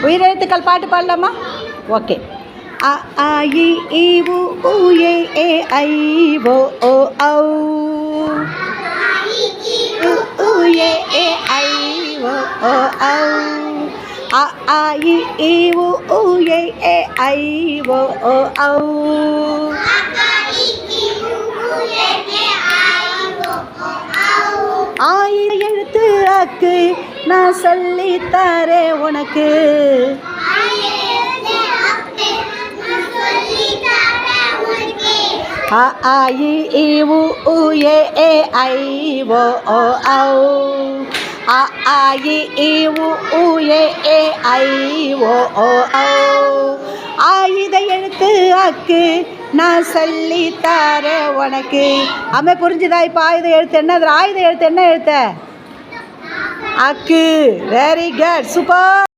உயிரெழுத்துக்கள் பாட்டு பாடலாமா? ஓகே. அ ஆ இ ஈ உ ஊ ஏ ஏ ஐ ஓ ஓ ஔ. உ ஊ ஏ ஏ ஐ ஓ ஓ ஔ. அ ஆ இ ஈ உ ஊ ஏ ஏ ஐ ஓ ஓ ஔ. ஆயிரம் எழுத்து அக்கு நான் சொல்லித்தாரே உனக்கு. அ ஆ இ ஈ உ ஊ ஏ ஏ ஐ ஓ ஓ ஔ. அ ஆ இ ஈ உ ஊ ஏ ஏ ஐ ஓ ஓ ஔ. ஆயுத எழுத்து அக்கு நான் சொல்லித்தாரே உனக்கு. அம்மே புரிஞ்சுதா? இப்போ ஆயுத எழுத்து என்ன? ஆயுத எழுத்து என்ன எழுத்து? அக்கு. Very good, super.